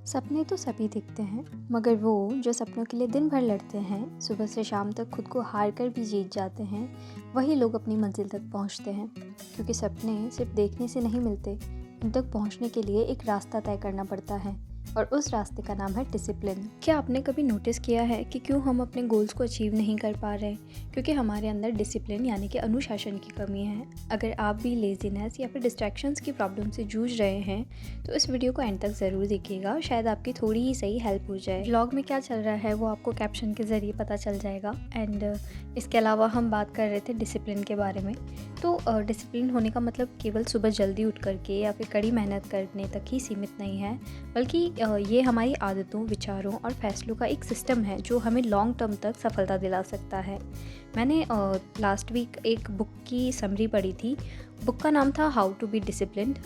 सपने तो सभी दिखते हैं, मगर वो जो सपनों के लिए दिन भर लड़ते हैं, सुबह से शाम तक खुद को हार कर भी जीत जाते हैं, वही लोग अपनी मंजिल तक पहुंचते हैं। क्योंकि सपने सिर्फ देखने से नहीं मिलते, उन तक पहुंचने के लिए एक रास्ता तय करना पड़ता है और उस रास्ते का नाम है डिसिप्लिन। क्या आपने कभी नोटिस किया है कि क्यों हम अपने गोल्स को अचीव नहीं कर पा रहे? क्योंकि हमारे अंदर डिसिप्लिन यानी कि अनुशासन की कमी है। अगर आप भी लेजीनेस या फिर डिस्ट्रैक्शंस की प्रॉब्लम से जूझ रहे हैं तो इस वीडियो को एंड तक ज़रूर देखिएगा, शायद आपकी थोड़ी ही सही हेल्प हो जाए। व्लॉग में क्या चल रहा है वो आपको कैप्शन के ज़रिए पता चल जाएगा। एंड इसके अलावा हम बात कर रहे थे डिसिप्लिन के बारे में। तो डिसिप्लिन होने का मतलब केवल सुबह जल्दी उठ करके या फिर कड़ी मेहनत करने तक ही सीमित नहीं है, बल्कि ये हमारी आदतों, विचारों और फैसलों का एक सिस्टम है जो हमें लॉन्ग टर्म तक सफलता दिला सकता है। मैंने लास्ट वीक एक बुक की समरी पढ़ी थी। बुक का नाम था हाउ टू बी डिसिप्लिन्ड,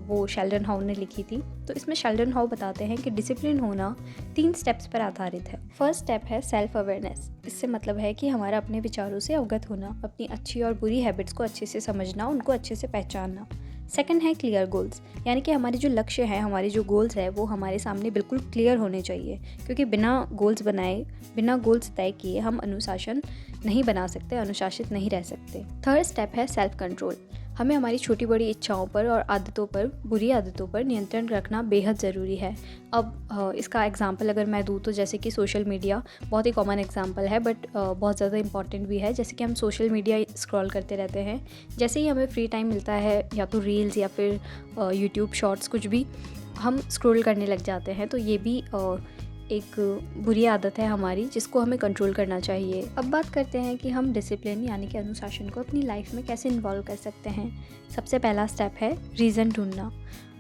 वो शेल्डन हाउ ने लिखी थी। तो इसमें शेल्डन हाउ बताते हैं कि डिसिप्लिन होना 3 स्टेप्स पर आधारित है। फर्स्ट स्टेप है सेल्फ अवेयरनेस। इससे मतलब है कि हमारा अपने विचारों से अवगत होना, अपनी अच्छी और बुरी हैबिट्स को अच्छे से समझना, उनको अच्छे से पहचानना। सेकंड है क्लियर गोल्स, यानी कि हमारे जो लक्ष्य हैं, हमारे जो गोल्स है वो हमारे सामने बिल्कुल क्लियर होने चाहिए, क्योंकि बिना गोल्स बनाए, बिना गोल्स तय किए हम अनुशासन नहीं बना सकते, अनुशासित नहीं रह सकते। थर्ड स्टेप है सेल्फ कंट्रोल। हमें हमारी छोटी बड़ी इच्छाओं पर और आदतों पर, बुरी आदतों पर नियंत्रण रखना बेहद ज़रूरी है। अब इसका एग्जांपल अगर मैं दूँ तो जैसे कि सोशल मीडिया बहुत ही कॉमन एग्जांपल है, बट बहुत ज़्यादा इंपॉर्टेंट भी है। जैसे कि हम सोशल मीडिया स्क्रॉल करते रहते हैं, जैसे ही हमें फ्री टाइम मिलता है, या तो रील्स या फिर यूट्यूब शॉर्ट्स, कुछ भी हम स्क्रॉल करने लग जाते हैं। तो ये भी एक बुरी आदत है हमारी, जिसको हमें कंट्रोल करना चाहिए। अब बात करते हैं कि हम डिसिप्लिन यानी कि अनुशासन को अपनी लाइफ में कैसे इन्वॉल्व कर सकते हैं। सबसे पहला स्टेप है रीज़न ढूंढना,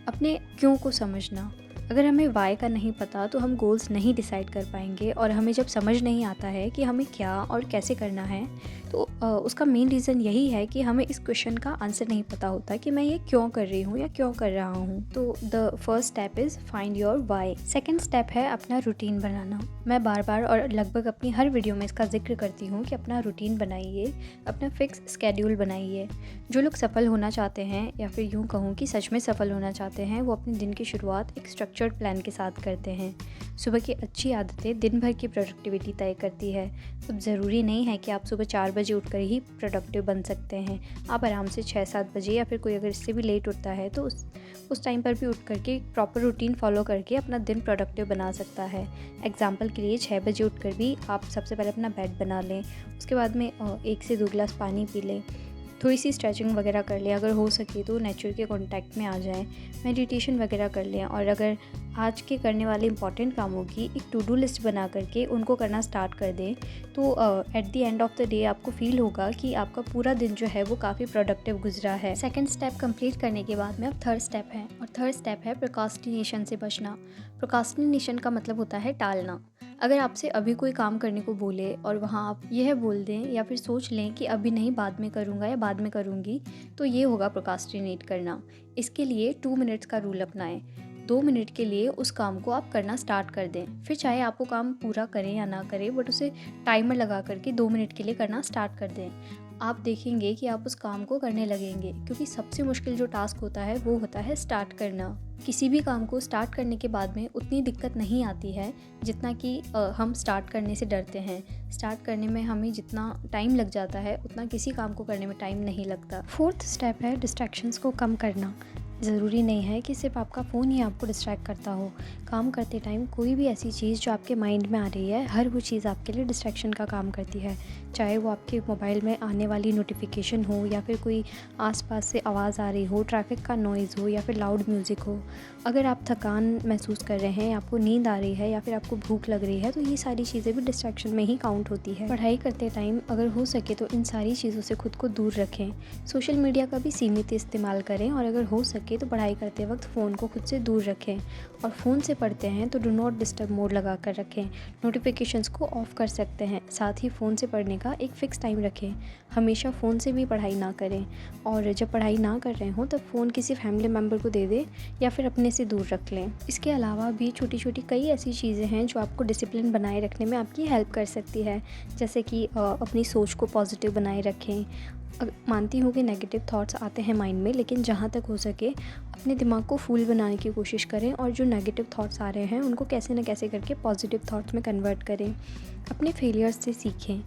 अपने क्यों को समझना। अगर हमें वाई का नहीं पता तो हम गोल्स नहीं डिसाइड कर पाएंगे, और हमें जब समझ नहीं आता है कि हमें क्या और कैसे करना है, तो उसका मेन रीज़न यही है कि हमें इस क्वेश्चन का आंसर नहीं पता होता कि मैं ये क्यों कर रही हूँ या क्यों कर रहा हूँ। तो the first step is find your why. Second step है अपना रूटीन बनाना। मैं बार बार और लगभग अपनी हर वीडियो में इसका जिक्र करती हूँ कि अपना रूटीन बनाइए, अपना फिक्स स्केड्यूल बनाइए। जो लोग सफल होना चाहते हैं, या फिर यूँ कहूँ कि सच में सफल होना चाहते हैं, वो अपने दिन की शुरुआत एक स्ट्रक्चर्ड प्लान के साथ करते हैं। सुबह की अच्छी आदतें दिन भर की प्रोडक्टिविटी तय करती है। अब ज़रूरी नहीं है कि आप सुबह 4 बजे उठकर ही प्रोडक्टिव बन सकते हैं। आप आराम से 6-7 बजे, या फिर कोई अगर इससे भी लेट उठता है तो उस टाइम पर भी उठ करके प्रॉपर रूटीन फॉलो करके अपना दिन प्रोडक्टिव बना सकता है। एग्जाम्पल के लिए 6 बजे उठकर भी आप सबसे पहले अपना बेड बना लें, उसके बाद में 1 से 2 गिलास पानी पी लें, थोड़ी सी स्ट्रेचिंग वगैरह कर लें, अगर हो सके तो नेचर के कांटेक्ट में आ जाएं, मेडिटेशन वगैरह कर लें। और अगर आज के करने वाले इंपॉर्टेंट कामों की एक टू डू लिस्ट बना करके उनको करना स्टार्ट कर दें, तो at the end of the day आपको फील होगा कि आपका पूरा दिन जो है वो काफ़ी प्रोडक्टिव गुजरा है। सेकंड स्टेप कंप्लीट करने के बाद में अब थर्ड स्टेप है, और थर्ड स्टेप है प्रोक्रास्टिनेशन से बचना। प्रोक्रास्टिनेशन का मतलब होता है टालना। अगर आपसे अभी कोई काम करने को बोले और वहाँ आप यह बोल दें या फिर सोच लें कि अभी नहीं, बाद में करूँगा या बाद में करूँगी, तो ये होगा प्रोक्रास्टिनेट करना। इसके लिए 2 मिनट्स का रूल अपनाएं। 2 मिनट के लिए उस काम को आप करना स्टार्ट कर दें, फिर चाहे आप वो काम पूरा करें या ना करें, बट उसे टाइमर लगा करके 2 मिनट के लिए करना स्टार्ट कर दें। आप देखेंगे कि आप उस काम को करने लगेंगे, क्योंकि सबसे मुश्किल जो टास्क होता है वो होता है स्टार्ट करना। किसी भी काम को स्टार्ट करने के बाद में उतनी दिक्कत नहीं आती है जितना कि हम स्टार्ट करने से डरते हैं। स्टार्ट करने में हमें जितना टाइम लग जाता है, उतना किसी काम को करने में टाइम नहीं लगता। फोर्थ स्टेप है डिस्ट्रैक्शंस को कम करना। ज़रूरी नहीं है कि सिर्फ आपका फ़ोन ही आपको डिस्ट्रैक्ट करता हो। काम करते टाइम कोई भी ऐसी चीज़ जो आपके माइंड में आ रही है, हर वो चीज़ आपके लिए डिस्ट्रैक्शन का काम करती है। चाहे वो आपके मोबाइल में आने वाली नोटिफिकेशन हो, या फिर कोई आसपास से आवाज़ आ रही हो, ट्रैफिक का नॉइज़ हो, या फिर लाउड म्यूज़िक हो। अगर आप थकान महसूस कर रहे हैं, आपको नींद आ रही है, या फिर आपको भूख लग रही है, तो ये सारी चीज़ें भी डिस्ट्रैक्शन में ही काउंट होती है। पढ़ाई करते टाइम अगर हो सके तो इन सारी चीज़ों से खुद को दूर रखें। सोशल मीडिया का भी सीमित इस्तेमाल करें, और अगर हो सके तो पढ़ाई करते वक्त फ़ोन को खुद से दूर रखें। और फ़ोन से पढ़ते हैं तो डू नॉट डिस्टर्ब मोड लगा कर रखें। नोटिफिकेशंस को ऑफ़ कर सकते हैं। साथ ही फ़ोन से पढ़ने का एक फ़िक्स टाइम रखें। हमेशा फ़ोन से भी पढ़ाई ना करें, और जब पढ़ाई ना कर रहे हों तब फ़ोन किसी फैमिली मेम्बर को दे दें, या फिर अपने से दूर रख लें। इसके अलावा भी छोटी छोटी कई ऐसी चीज़ें हैं जो आपको डिसिप्लिन बनाए रखने में आपकी हेल्प कर सकती है। जैसे कि अपनी सोच को पॉजिटिव बनाए रखें, मानती हूँ कि नेगेटिव थॉट्स आते हैं माइंड में, लेकिन जहाँ तक हो सके अपने दिमाग को फूल बनाने की कोशिश करें और जो नेगेटिव थॉट्स आ रहे हैं उनको कैसे न कैसे करके पॉजिटिव थॉट्स में कन्वर्ट करें। अपने फेलियर्स से सीखें।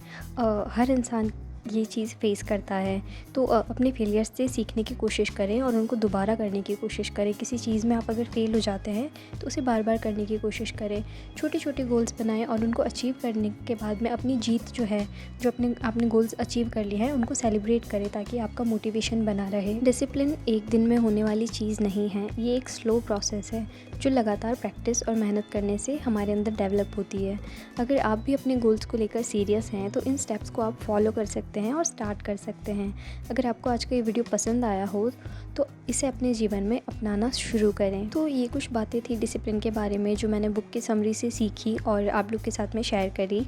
हर इंसान ये चीज़ फेस करता है, तो अपने फेलियर्स से सीखने की कोशिश करें और उनको दोबारा करने की कोशिश करें। किसी चीज़ में आप अगर फेल हो जाते हैं तो उसे बार बार करने की कोशिश करें। छोटे छोटे गोल्स बनाएं और उनको अचीव करने के बाद में अपनी जीत जो है, जो आपने गोल्स अचीव कर लिए हैं, उनको सेलिब्रेट करें ताकि आपका मोटिवेशन बना रहे। डिसिप्लिन एक दिन में होने वाली चीज़ नहीं है, ये एक स्लो प्रोसेस है जो लगातार प्रैक्टिस और मेहनत करने से हमारे अंदर डेवलप होती है। अगर आप भी अपने गोल्स को लेकर सीरियस हैं तो इन स्टेप्स को आप फॉलो कर सकते हैं और स्टार्ट कर सकते हैं। अगर आपको आज का ये वीडियो पसंद आया हो तो इसे अपने जीवन में अपनाना शुरू करें। तो ये कुछ बातें थी डिसिप्लिन के बारे में जो मैंने बुक की समरी से सीखी और आप लोग के साथ में शेयर करी।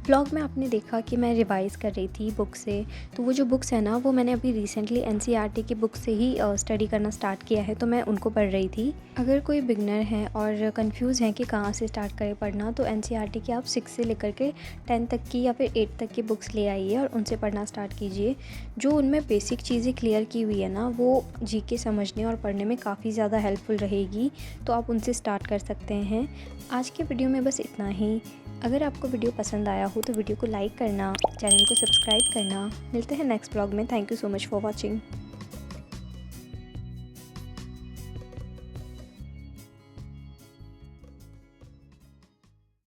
ब्लॉग में आपने देखा कि मैं रिवाइज़ कर रही थी बुक से, तो वो जो बुक्स हैं ना वो मैंने अभी रिसेंटली एनसीईआरटी की बुक से ही स्टडी करना स्टार्ट किया है, तो मैं उनको पढ़ रही थी। अगर कोई बिगनर है और कंफ्यूज़ हैं कि कहाँ से स्टार्ट करें पढ़ना, तो एनसीईआरटी की आप 6 से लेकर के 10 तक की या फिर 8 तक की बुक्स ले आइए और उनसे पढ़ना स्टार्ट कीजिए। जो उनमें बेसिक चीज़ें क्लियर की हुई है ना, वो जीके समझने और पढ़ने में काफ़ी ज़्यादा हेल्पफुल रहेगी, तो आप उनसे स्टार्ट कर सकते हैं। आज के वीडियो में बस इतना ही। अगर आपको वीडियो पसंद आया हो तो वीडियो को लाइक करना, चैनल को सब्सक्राइब करना। मिलते हैं नेक्स्ट ब्लॉग में। Thank you so much for watching.